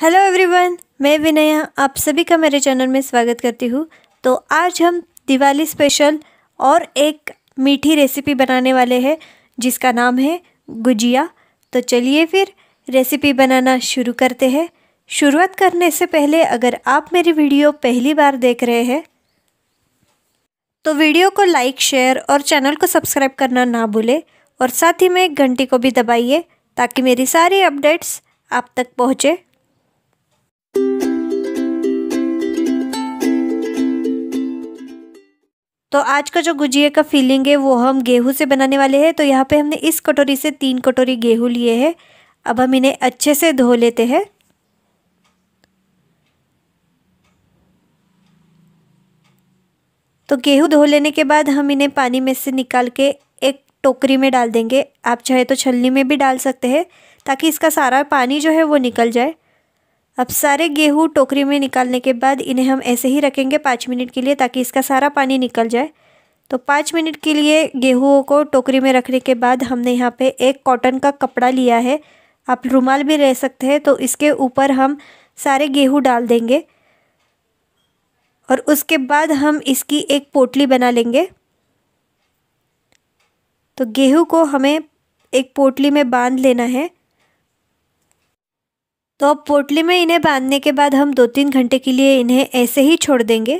Hello everyone, मैं विनया आप सभी का मेरे चैनल में स्वागत करती हूँ। तो आज हम दिवाली स्पेशल और एक मीठी रेसिपी बनाने वाले हैं जिसका नाम है गुजिया। तो चलिए फिर रेसिपी बनाना शुरू करते हैं। शुरुआत करने से पहले अगर आप मेरी वीडियो पहली बार देख रहे हैं तो वीडियो को लाइक, शेयर और चैनल को सब्सक्राइब करना ना भूलें और साथ ही में घंटी को भी दबाइए ताकि मेरी सारी अपडेट्स आप तक पहुँचे। तो आज का जो गुजिया का फीलिंग है वो हम गेहूं से बनाने वाले हैं। तो यहाँ पे हमने इस कटोरी से 3 कटोरी गेहूं लिए हैं। अब हम इन्हें अच्छे से धो लेते हैं। तो गेहूं धो लेने के बाद हम इन्हें पानी में से निकाल के एक टोकरी में डाल देंगे। आप चाहे तो छलनी में भी डाल सकते हैं ताकि इसका सारा पानी जो है वो निकल जाए। अब सारे गेहूं टोकरी में निकालने के बाद इन्हें हम ऐसे ही रखेंगे 5 मिनट के लिए ताकि इसका सारा पानी निकल जाए। तो 5 मिनट के लिए गेहूं को टोकरी में रखने के बाद हमने यहाँ पे एक कॉटन का कपड़ा लिया है, आप रुमाल भी ले सकते हैं। तो इसके ऊपर हम सारे गेहूं डाल देंगे और उसके बाद हम इसकी एक पोटली बना लेंगे। तो गेहूं को हमें एक पोटली में बांध लेना है। तो अब पोटली में इन्हें बांधने के बाद हम 2-3 घंटे के लिए इन्हें ऐसे ही छोड़ देंगे।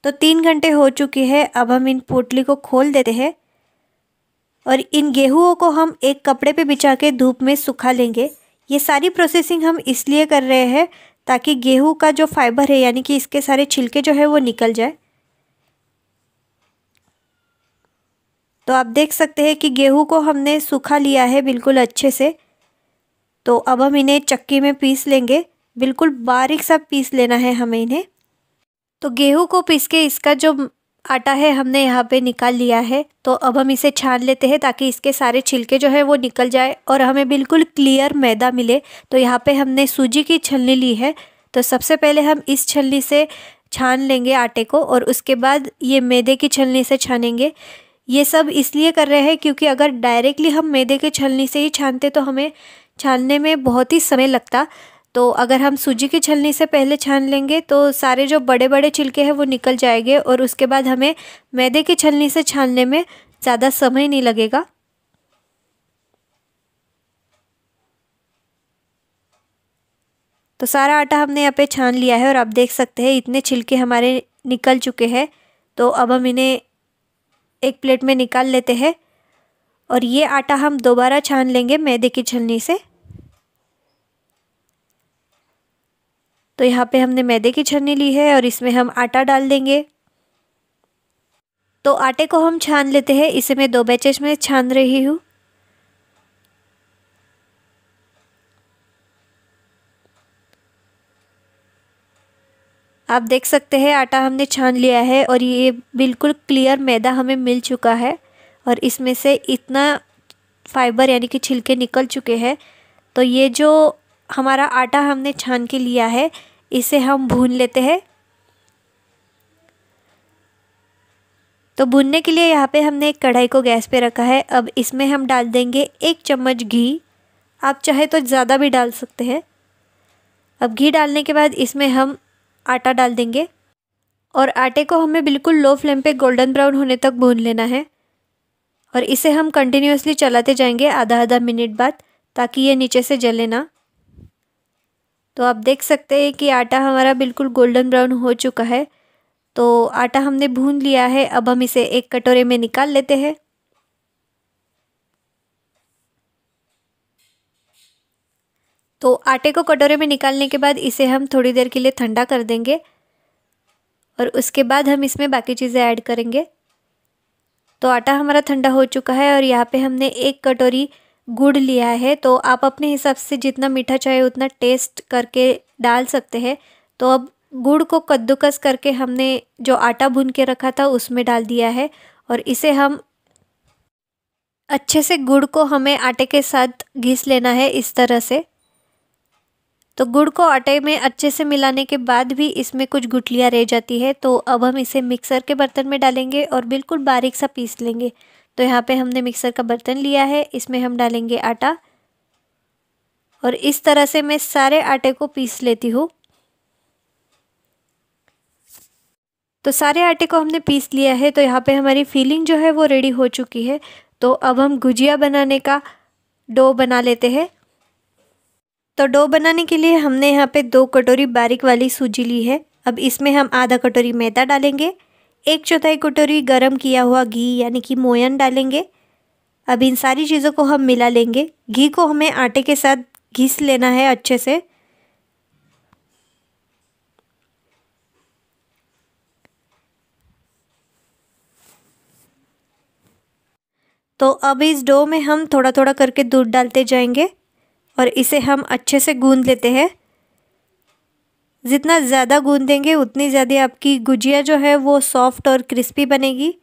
तो 3 घंटे हो चुके हैं। अब हम इन पोटली को खोल देते हैं और इन गेहूं को हम एक कपड़े पे बिछा के धूप में सुखा लेंगे। ये सारी प्रोसेसिंग हम इसलिए कर रहे हैं ताकि गेहूं का जो फाइबर है यानी कि इसके सारे छिलके जो है वो निकल जाए। तो आप देख सकते हैं कि गेहूं को हमने सूखा लिया है बिल्कुल अच्छे से। तो अब हम इन्हें चक्की में पीस लेंगे, बिल्कुल बारीक सा पीस लेना है हमें इन्हें। तो गेहूं को पीस के इसका जो आटा है हमने यहाँ पे निकाल लिया है। तो अब हम इसे छान लेते हैं ताकि इसके सारे छिलके जो है वो निकल जाए और हमें बिल्कुल क्लियर मैदा मिले। तो यहाँ पे हमने सूजी की छलनी ली है। तो सबसे पहले हम इस छलनी से छान लेंगे आटे को और उसके बाद ये मैदे की छलनी से छानेंगे। ये सब इसलिए कर रहे हैं क्योंकि अगर डायरेक्टली हम मैदे के छलनी से ही छानते तो हमें छानने में बहुत ही समय लगता। तो अगर हम सूजी की छलनी से पहले छान लेंगे तो सारे जो बड़े बड़े छिलके हैं वो निकल जाएंगे और उसके बाद हमें मैदे की छलनी से छानने में ज़्यादा समय नहीं लगेगा। तो सारा आटा हमने यहाँ पे छान लिया है और आप देख सकते हैं इतने छिलके हमारे निकल चुके हैं। तो अब हम इन्हें एक प्लेट में निकाल लेते हैं और ये आटा हम दोबारा छान लेंगे मैदे की छलनी से। तो यहाँ पे हमने मैदे की छलनी ली है और इसमें हम आटा डाल देंगे। तो आटे को हम छान लेते हैं, इसे मैं 2 बैचेस में छान रही हूँ। आप देख सकते हैं आटा हमने छान लिया है और ये बिल्कुल क्लियर मैदा हमें मिल चुका है और इसमें से इतना फाइबर यानी कि छिलके निकल चुके हैं। तो ये जो हमारा आटा हमने छान के लिया है इसे हम भून लेते हैं। तो भूनने के लिए यहाँ पे हमने एक कढ़ाई को गैस पे रखा है। अब इसमें हम डाल देंगे 1 चम्मच घी, आप चाहे तो ज़्यादा भी डाल सकते हैं। अब घी डालने के बाद इसमें हम आटा डाल देंगे और आटे को हमें बिल्कुल लो फ्लेम पे गोल्डन ब्राउन होने तक भून लेना है और इसे हम कंटिन्यूअसली चलाते जाएंगे आधा मिनट बाद ताकि ये नीचे से जले ना। तो आप देख सकते हैं कि आटा हमारा बिल्कुल गोल्डन ब्राउन हो चुका है। तो आटा हमने भून लिया है। अब हम इसे एक कटोरे में निकाल लेते हैं। तो आटे को कटोरे में निकालने के बाद इसे हम थोड़ी देर के लिए ठंडा कर देंगे और उसके बाद हम इसमें बाकी चीज़ें ऐड करेंगे। तो आटा हमारा ठंडा हो चुका है और यहाँ पे हमने 1 कटोरी गुड़ लिया है। तो आप अपने हिसाब से जितना मीठा चाहे उतना टेस्ट करके डाल सकते हैं। तो अब गुड़ को कद्दूकस करके हमने जो आटा भून के रखा था उसमें डाल दिया है और इसे हम अच्छे से गुड़ को हमें आटे के साथ घिस लेना है इस तरह से। तो गुड़ को आटे में अच्छे से मिलाने के बाद भी इसमें कुछ गुठलियाँ रह जाती है। तो अब हम इसे मिक्सर के बर्तन में डालेंगे और बिल्कुल बारीक सा पीस लेंगे। तो यहाँ पे हमने मिक्सर का बर्तन लिया है, इसमें हम डालेंगे आटा और इस तरह से मैं सारे आटे को पीस लेती हूँ। तो सारे आटे को हमने पीस लिया है। तो यहाँ पे हमारी फिलिंग जो है वो रेडी हो चुकी है। तो अब हम गुजिया बनाने का डो बना लेते हैं। तो डो बनाने के लिए हमने यहाँ पे 2 कटोरी बारीक वाली सूजी ली है। अब इसमें हम आधा कटोरी मैदा डालेंगे, 1/4 कटोरी गरम किया हुआ घी यानी कि मोयन डालेंगे। अब इन सारी चीज़ों को हम मिला लेंगे। घी को हमें आटे के साथ घिस लेना है अच्छे से। तो अब इस डो में हम थोड़ा थोड़ा करके दूध डालते जाएंगे और इसे हम अच्छे से गूंद लेते हैं। जितना ज़्यादा गूंदेंगे उतनी ज़्यादा आपकी गुजिया जो है वो सॉफ्ट और क्रिस्पी बनेगी।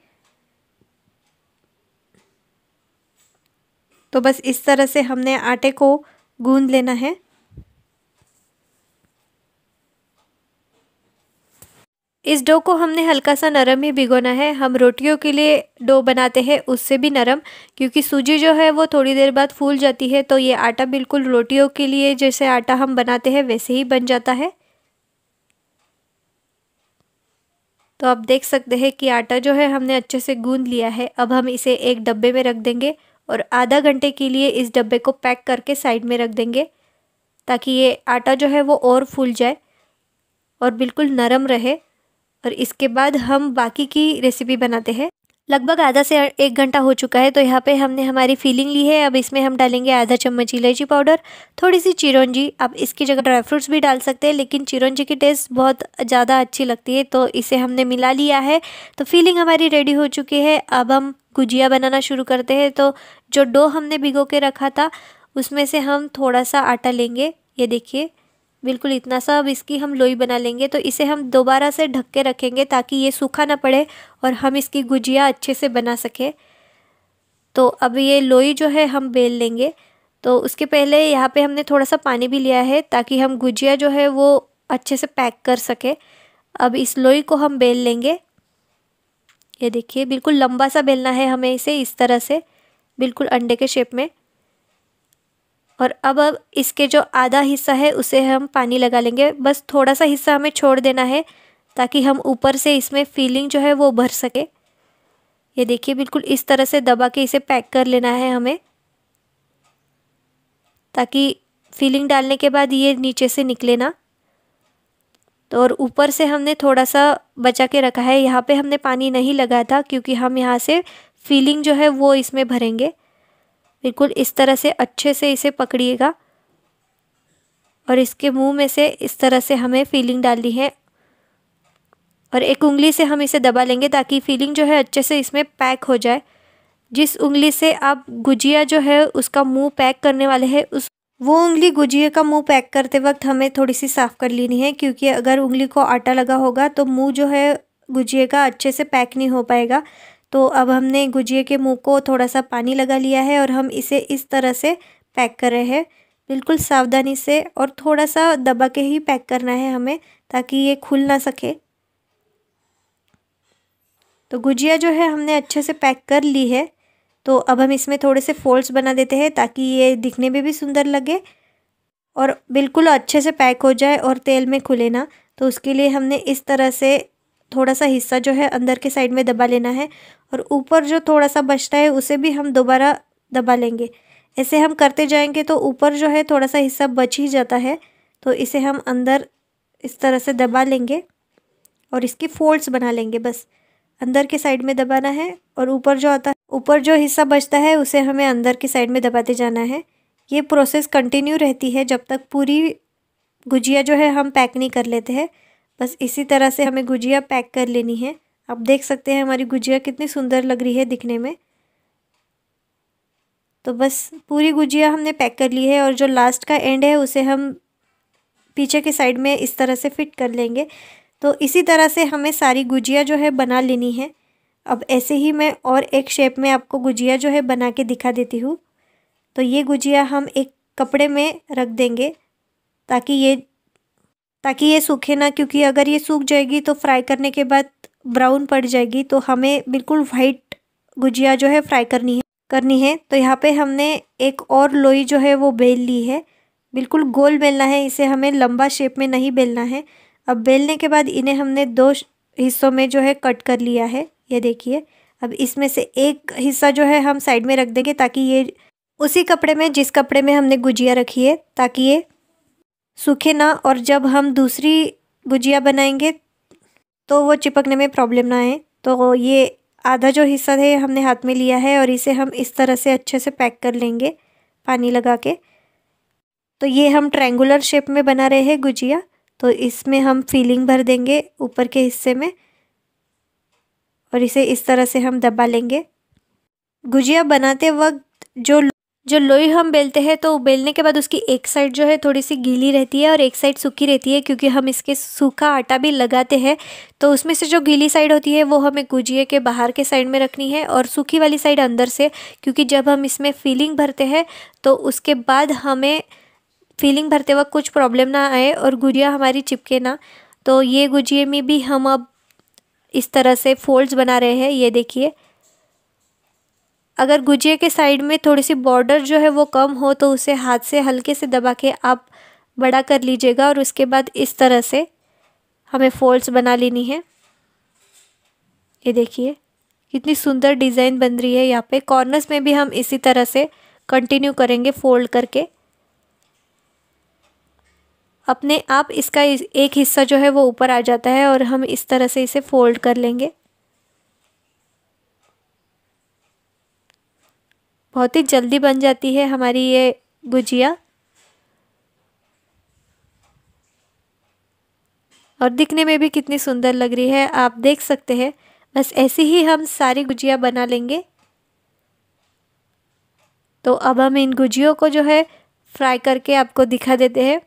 तो बस इस तरह से हमने आटे को गूंद लेना है। इस डो को हमने हल्का सा नरम ही भिगोना है। हम रोटियों के लिए डो बनाते हैं उससे भी नरम, क्योंकि सूजी जो है वो थोड़ी देर बाद फूल जाती है। तो ये आटा बिल्कुल रोटियों के लिए जैसे आटा हम बनाते हैं वैसे ही बन जाता है। तो आप देख सकते हैं कि आटा जो है हमने अच्छे से गूंद लिया है। अब हम इसे एक डब्बे में रख देंगे और आधा घंटे के लिए इस डब्बे को पैक करके साइड में रख देंगे, ताकि ये आटा जो है वो और फूल जाए और बिल्कुल नरम रहे। और इसके बाद हम बाकी की रेसिपी बनाते हैं। लगभग आधा से 1 घंटा हो चुका है। तो यहाँ पे हमने हमारी फिलिंग ली है। अब इसमें हम डालेंगे आधा चम्मच इलायची पाउडर, थोड़ी सी चिरौंजी। आप इसकी जगह ड्राई फ्रूट्स भी डाल सकते हैं, लेकिन चिरौंजी की टेस्ट बहुत ज़्यादा अच्छी लगती है। तो इसे हमने मिला लिया है। तो फिलिंग हमारी रेडी हो चुकी है। अब हम गुजिया बनाना शुरू करते हैं। तो जो डो हमने भिगो के रखा था उसमें से हम थोड़ा सा आटा लेंगे, ये देखिए बिल्कुल इतना सा। अब इसकी हम लोई बना लेंगे। तो इसे हम दोबारा से ढक के रखेंगे ताकि ये सूखा ना पड़े और हम इसकी गुजिया अच्छे से बना सके। तो अब ये लोई जो है हम बेल लेंगे। तो उसके पहले यहाँ पे हमने थोड़ा सा पानी भी लिया है ताकि हम गुजिया जो है वो अच्छे से पैक कर सके। अब इस लोई को हम बेल लेंगे। ये देखिए बिल्कुल लंबा सा बेलना है हमें इसे, इस तरह से बिल्कुल अंडे के शेप में। और अब इसके जो आधा हिस्सा है उसे हम पानी लगा लेंगे। बस थोड़ा सा हिस्सा हमें छोड़ देना है ताकि हम ऊपर से इसमें फिलिंग जो है वो भर सके। ये देखिए बिल्कुल इस तरह से दबा के इसे पैक कर लेना है हमें, ताकि फिलिंग डालने के बाद ये नीचे से निकले ना। तो और ऊपर से हमने थोड़ा सा बचा के रखा है। यहाँ पे हमने पानी नहीं लगाया था क्योंकि हम यहाँ से फिलिंग जो है वो इसमें भरेंगे। बिल्कुल इस तरह से अच्छे से इसे पकड़िएगा और इसके मुंह में से इस तरह से हमें फिलिंग डालनी है और एक उंगली से हम इसे दबा लेंगे ताकि फिलिंग जो है अच्छे से इसमें पैक हो जाए। जिस उंगली से आप गुजिया जो है उसका मुंह पैक करने वाले हैं वो उंगली गुजिया का मुंह पैक करते वक्त हमें थोड़ी सी साफ़ कर लेनी है, क्योंकि अगर उंगली को आटा लगा होगा तो मुंह जो है गुजिया का अच्छे से पैक नहीं हो पाएगा। तो अब हमने गुजिया के मुंह को थोड़ा सा पानी लगा लिया है और हम इसे इस तरह से पैक कर रहे हैं, बिल्कुल सावधानी से और थोड़ा सा दबा के ही पैक करना है हमें ताकि ये खुल ना सके। तो गुजिया जो है हमने अच्छे से पैक कर ली है। तो अब हम इसमें थोड़े से फोल्ड्स बना देते हैं ताकि ये दिखने में भी सुंदर लगे और बिल्कुल अच्छे से पैक हो जाए और तेल में खुले ना। तो उसके लिए हमने इस तरह से थोड़ा सा हिस्सा जो है अंदर के साइड में दबा लेना है और ऊपर जो थोड़ा सा बचता है उसे भी हम दोबारा दबा लेंगे। ऐसे हम करते जाएंगे तो ऊपर जो है थोड़ा सा हिस्सा बच ही जाता है। तो इसे हम अंदर इस तरह से दबा लेंगे और इसकी फोल्ड्स बना लेंगे। बस अंदर के साइड में दबाना है और ऊपर जो हिस्सा बचता है उसे हमें अंदर की साइड में दबाते जाना है। ये प्रोसेस कंटिन्यू रहती है जब तक पूरी गुजिया जो है हम पैक नहीं कर लेते हैं। बस इसी तरह से हमें गुजिया पैक कर लेनी है। आप देख सकते हैं हमारी गुजिया कितनी सुंदर लग रही है दिखने में। तो बस पूरी गुजिया हमने पैक कर ली है और जो लास्ट का एंड है उसे हम पीछे के साइड में इस तरह से फिट कर लेंगे। तो इसी तरह से हमें सारी गुजिया जो है बना लेनी है। अब ऐसे ही मैं और एक शेप में आपको गुजिया जो है बना के दिखा देती हूँ। तो ये गुजिया हम एक कपड़े में रख देंगे ताकि ये सूखे ना, क्योंकि अगर ये सूख जाएगी तो फ्राई करने के बाद ब्राउन पड़ जाएगी। तो हमें बिल्कुल वाइट गुजिया जो है फ्राई करनी है। तो यहाँ पे हमने एक और लोई जो है वो बेल ली है। बिल्कुल गोल बेलना है इसे, हमें लंबा शेप में नहीं बेलना है। अब बेलने के बाद इन्हें हमने 2 हिस्सों में जो है कट कर लिया है, ये देखिए। अब इसमें से एक हिस्सा जो है हम साइड में रख देंगे ताकि ये उसी कपड़े में, जिस कपड़े में हमने गुजिया रखी है, ताकि ये सूखे ना और जब हम दूसरी गुजिया बनाएंगे तो वो चिपकने में प्रॉब्लम ना आए। तो ये आधा जो हिस्सा है हमने हाथ में लिया है और इसे हम इस तरह से अच्छे से पैक कर लेंगे पानी लगा के। तो ये हम ट्रायंगुलर शेप में बना रहे हैं गुजिया, तो इसमें हम फिलिंग भर देंगे ऊपर के हिस्से में और इसे इस तरह से हम दबा लेंगे। गुजिया बनाते वक्त जो लोई हम बेलते हैं तो बेलने के बाद उसकी एक साइड जो है थोड़ी सी गीली रहती है और एक साइड सूखी रहती है, क्योंकि हम इसके सूखा आटा भी लगाते हैं। तो उसमें से जो गीली साइड होती है वो हमें गुजिया के बाहर के साइड में रखनी है और सूखी वाली साइड अंदर से, क्योंकि जब हम इसमें फिलिंग भरते हैं तो उसके बाद हमें फिलिंग भरते वक्त कुछ प्रॉब्लम ना आए और गुजिया हमारी चिपके ना। तो ये गुजिया में भी हम अब इस तरह से फोल्ड्स बना रहे हैं, ये देखिए। अगर गुजिया के साइड में थोड़ी सी बॉर्डर जो है वो कम हो तो उसे हाथ से हल्के से दबा के आप बड़ा कर लीजिएगा और उसके बाद इस तरह से हमें फोल्ड्स बना लेनी है। ये देखिए कितनी सुंदर डिज़ाइन बन रही है। यहाँ पे कॉर्नर्स में भी हम इसी तरह से कंटिन्यू करेंगे फोल्ड करके। अपने आप इसका एक हिस्सा जो है वो ऊपर आ जाता है और हम इस तरह से इसे फोल्ड कर लेंगे। बहुत ही जल्दी बन जाती है हमारी ये गुजिया और दिखने में भी कितनी सुंदर लग रही है, आप देख सकते हैं। बस ऐसे ही हम सारी गुजिया बना लेंगे। तो अब हम इन गुजियों को जो है फ्राई करके आपको दिखा देते हैं।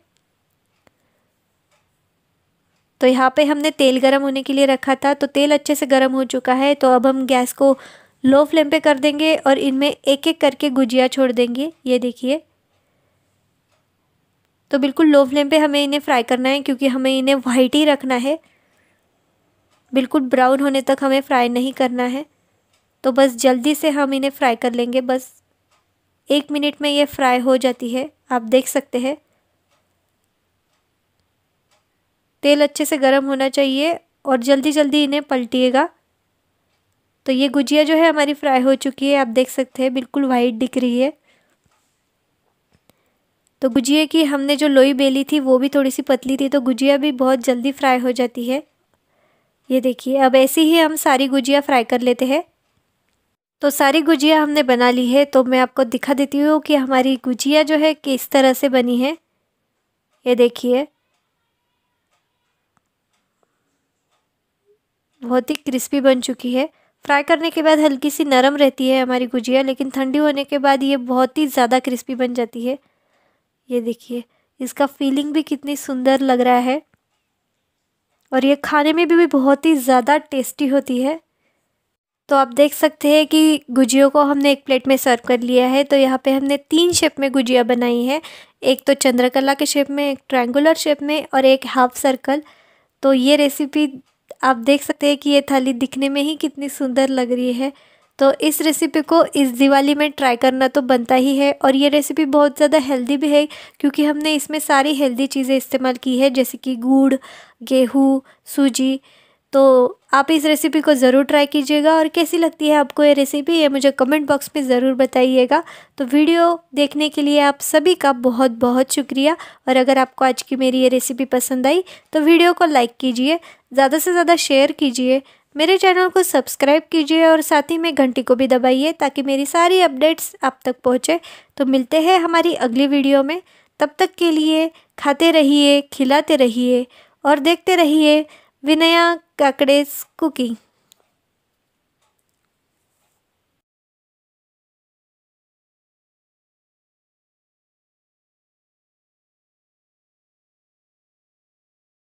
तो यहाँ पे हमने तेल गरम होने के लिए रखा था, तो तेल अच्छे से गरम हो चुका है। तो अब हम गैस को लो फ्लेम पे कर देंगे और इनमें एक एक करके गुजिया छोड़ देंगे, ये देखिए। तो बिल्कुल लो फ्लेम पे हमें इन्हें फ्राई करना है, क्योंकि हमें इन्हें वाइट ही रखना है, बिल्कुल ब्राउन होने तक हमें फ्राई नहीं करना है। तो बस जल्दी से हम इन्हें फ्राई कर लेंगे, बस 1 मिनट में ये फ्राई हो जाती है, आप देख सकते हैं। तेल अच्छे से गर्म होना चाहिए और जल्दी जल्दी इन्हें पलटिएगा। तो ये गुजिया जो है हमारी फ्राई हो चुकी है, आप देख सकते हैं बिल्कुल वाइट दिख रही है। तो गुजिया की हमने जो लोई बेली थी वो भी थोड़ी सी पतली थी, तो गुजिया भी बहुत जल्दी फ्राई हो जाती है, ये देखिए। अब ऐसे ही हम सारी गुजिया फ्राई कर लेते हैं। तो सारी गुजिया हमने बना ली है, तो मैं आपको दिखा देती हूँ कि हमारी गुजिया जो है किस तरह से बनी है, ये देखिए। बहुत ही क्रिस्पी बन चुकी है। फ्राई करने के बाद हल्की सी नरम रहती है हमारी गुजिया, लेकिन ठंडी होने के बाद ये बहुत ही ज़्यादा क्रिस्पी बन जाती है, ये देखिए। इसका फीलिंग भी कितनी सुंदर लग रहा है और ये खाने में भी बहुत ही ज़्यादा टेस्टी होती है। तो आप देख सकते हैं कि गुजियों को हमने एक प्लेट में सर्व कर लिया है। तो यहाँ पे हमने 3 शेप में गुजिया बनाई है, एक तो चंद्रकला के शेप में, एक ट्रायंगुलर शेप में और एक हाफ सर्कल। तो ये रेसिपी आप देख सकते हैं कि ये थाली दिखने में ही कितनी सुंदर लग रही है। तो इस रेसिपी को इस दिवाली में ट्राई करना तो बनता ही है। और ये रेसिपी बहुत ज़्यादा हेल्दी भी है, क्योंकि हमने इसमें सारी हेल्दी चीज़ें इस्तेमाल की है, जैसे कि गुड़, गेहूँ, सूजी। तो आप इस रेसिपी को ज़रूर ट्राई कीजिएगा और कैसी लगती है आपको ये रेसिपी, ये मुझे कमेंट बॉक्स में ज़रूर बताइएगा। तो वीडियो देखने के लिए आप सभी का बहुत बहुत शुक्रिया। और अगर आपको आज की मेरी ये रेसिपी पसंद आई तो वीडियो को लाइक कीजिए, ज़्यादा से ज़्यादा शेयर कीजिए, मेरे चैनल को सब्सक्राइब कीजिए और साथ ही में घंटी को भी दबाइए, ताकि मेरी सारी अपडेट्स आप तक पहुँचे। तो मिलते हैं हमारी अगली वीडियो में, तब तक के लिए खाते रहिए, खिलाते रहिए और देखते रहिए विनया काकड़ेस कुकिंग।